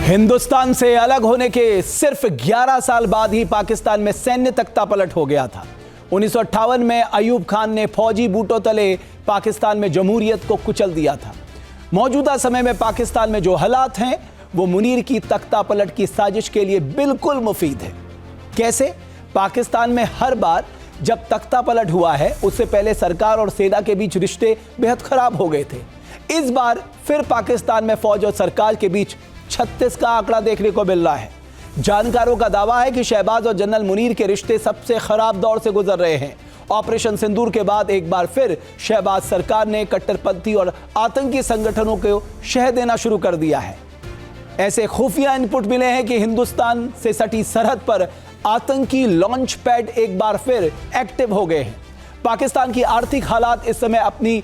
हिंदुस्तान से अलग होने के सिर्फ 11 साल बाद ही पाकिस्तान में सैन्य तख्तापलट हो गया था। 1958 में अयूब खान ने फौजी बूटों तले पाकिस्तान में जमहूरियत को कुचल दिया था। मौजूदा समय में पाकिस्तान में जो हालात हैं वो मुनीर की तख्तापलट की साजिश के लिए बिल्कुल मुफीद है। कैसे? पाकिस्तान में हर बार जब तख्तापलट हुआ है उससे पहले सरकार और सेना के बीच रिश्ते बेहद खराब हो गए थे। इस बार फिर पाकिस्तान में फौज और सरकार के बीच 36 का आंकड़ा देखने को मिल रहा है। जानकारों का दावा है कि शहबाज और जनरल मुनीर के रिश्ते सबसे खराब दौर से गुजर रहे हैं। ऑपरेशन सिंदूर के बाद एक बार फिर शहबाज सरकार ने कट्टरपंथी और आतंकी संगठनों को शह देना शुरू कर दिया है। ऐसे खुफिया इनपुट मिले हैं कि हिंदुस्तान से सटी सरहद पर आतंकी लॉन्च पैड एक बार फिर एक्टिव हो गए हैं। पाकिस्तान की आर्थिक हालात इस समय अपनी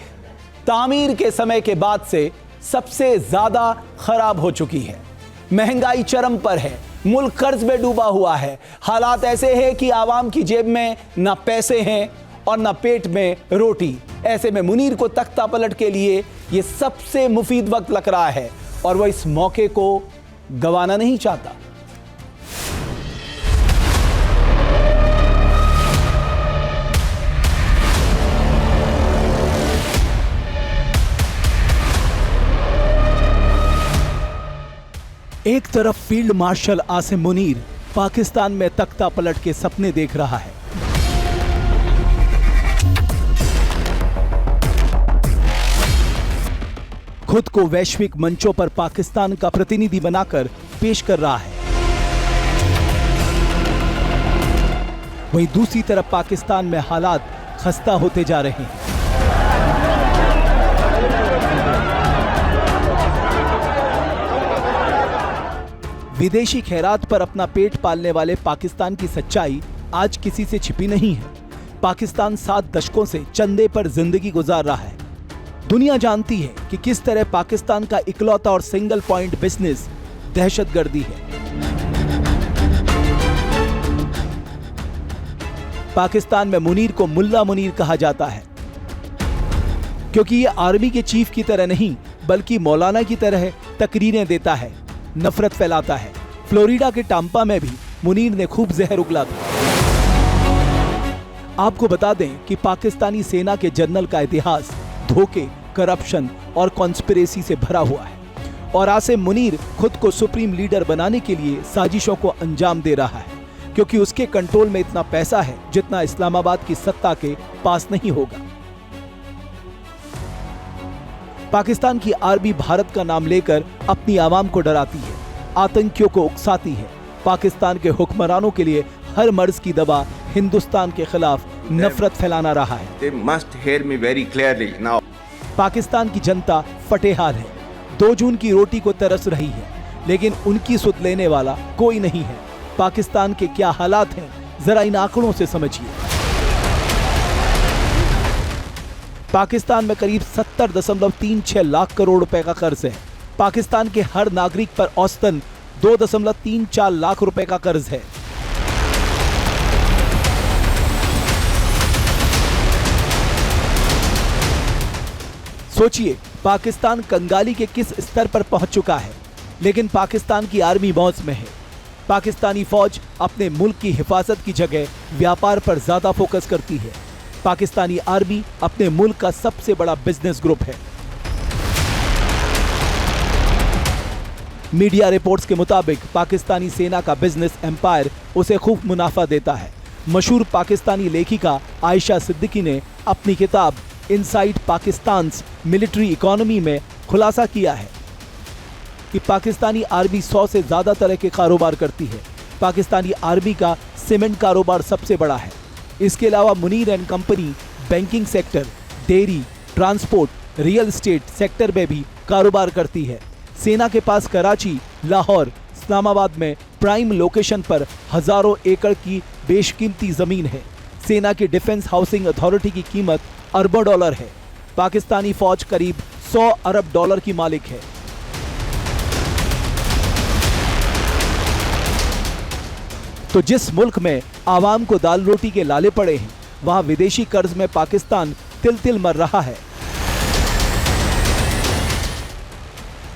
तामीर के समय के बाद से सबसे ज्यादा खराब हो चुकी है। महंगाई चरम पर है, मुल्क कर्ज में डूबा हुआ है। हालात ऐसे हैं कि आवाम की जेब में ना पैसे हैं और ना पेट में रोटी। ऐसे में मुनीर को तख्तापलट के लिए यह सबसे मुफीद वक्त लग रहा है और वह इस मौके को गंवाना नहीं चाहता। एक तरफ फील्ड मार्शल आसिम मुनीर पाकिस्तान में तख्तापलट के सपने देख रहा है। खुद को वैश्विक मंचों पर पाकिस्तान का प्रतिनिधि बनाकर पेश कर रहा है। वहीं दूसरी तरफ पाकिस्तान में हालात खस्ता होते जा रहे हैं। विदेशी खैरात पर अपना पेट पालने वाले पाकिस्तान की सच्चाई आज किसी से छिपी नहीं है। पाकिस्तान 7 दशकों से चंदे पर जिंदगी गुजार रहा है। दुनिया जानती है कि किस तरह पाकिस्तान का इकलौता और सिंगल पॉइंट बिजनेस दहशतगर्दी है। पाकिस्तान में मुनीर को मुल्ला मुनीर कहा जाता है क्योंकि ये आर्मी के चीफ की तरह नहीं बल्कि मौलाना की तरह तकरीरें देता है, नफरत फैलाता है। फ्लोरिडा के टाम्पा में भी मुनीर ने खूब जहर उगला था। आपको बता दें कि पाकिस्तानी सेना के जनरल का इतिहास धोखे, करप्शन और कॉन्स्पिरेसी से भरा हुआ है और आसिम मुनीर खुद को सुप्रीम लीडर बनाने के लिए साजिशों को अंजाम दे रहा है क्योंकि उसके कंट्रोल में इतना पैसा है जितना इस्लामाबाद की सत्ता के पास नहीं होगा। पाकिस्तान की आर्मी भारत का नाम लेकर अपनी आवाम को डराती है, आतंकियों को उकसाती है। पाकिस्तान के हुक्मरानों के लिए हर मर्ज की दवा हिंदुस्तान के खिलाफ नफरत फैलाना रहा है। They must hear me very clearly now. Pakistan की जनता फटेहाल है, 2 जून की रोटी को तरस रही है, लेकिन उनकी सुध लेने वाला कोई नहीं है। पाकिस्तान के क्या हालात हैं जरा इन आंकड़ों से समझिए। पाकिस्तान में करीब 70.36 लाख करोड़ रुपए का कर्ज है। पाकिस्तान के हर नागरिक पर औसतन 2.34 लाख रुपए का कर्ज है। सोचिए पाकिस्तान कंगाली के किस स्तर पर पहुंच चुका है, लेकिन पाकिस्तान की आर्मी मौज में है। पाकिस्तानी फौज अपने मुल्क की हिफाजत की जगह व्यापार पर ज्यादा फोकस करती है। पाकिस्तानी आर्मी अपने मुल्क का सबसे बड़ा बिजनेस ग्रुप है। मीडिया रिपोर्ट्स के मुताबिक पाकिस्तानी सेना का बिजनेस एम्पायर उसे खूब मुनाफा देता है। मशहूर पाकिस्तानी लेखिका आयशा सिद्दीकी ने अपनी किताब इनसाइड पाकिस्तान्स मिलिट्री इकोनॉमी में खुलासा किया है कि पाकिस्तानी आर्मी 100 से ज्यादा तरह के कारोबार करती है। पाकिस्तानी आर्मी का सीमेंट कारोबार सबसे बड़ा है। इसके अलावा Munir and company banking sector, dairy, transport, real estate sector में भी कारोबार करती है। सेना के पास कराची, लाहौर, इस्लामाबाद में प्राइम लोकेशन पर हजारों एकड़ की बेशकीमती जमीन है। सेना की डिफेंस हाउसिंग अथॉरिटी की कीमत अरबों डॉलर है। पाकिस्तानी फौज करीब 100 अरब डॉलर की मालिक है। तो जिस मुल्क में आवाम को दाल रोटी के लाले पड़े हैं, वहां विदेशी कर्ज में पाकिस्तान तिल तिल मर रहा है।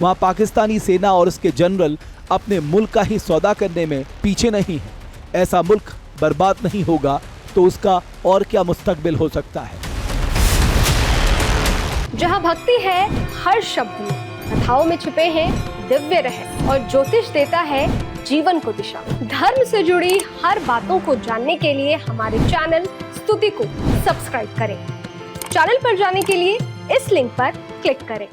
वहां पाकिस्तानी सेना और उसके जनरल अपने मुल्क का ही सौदा करने में पीछे नहीं है। ऐसा मुल्क बर्बाद नहीं होगा तो उसका और क्या मुस्तकबिल हो सकता है। जहां भक्ति है हर शब्द में, कथाओं में छुपे हैं दिव्य रहस्य और ज्योतिष देता है जीवन को दिशा। धर्म से जुड़ी हर बातों को जानने के लिए हमारे चैनल स्तुति को सब्सक्राइब करें। चैनल पर जाने के लिए इस लिंक पर क्लिक करें।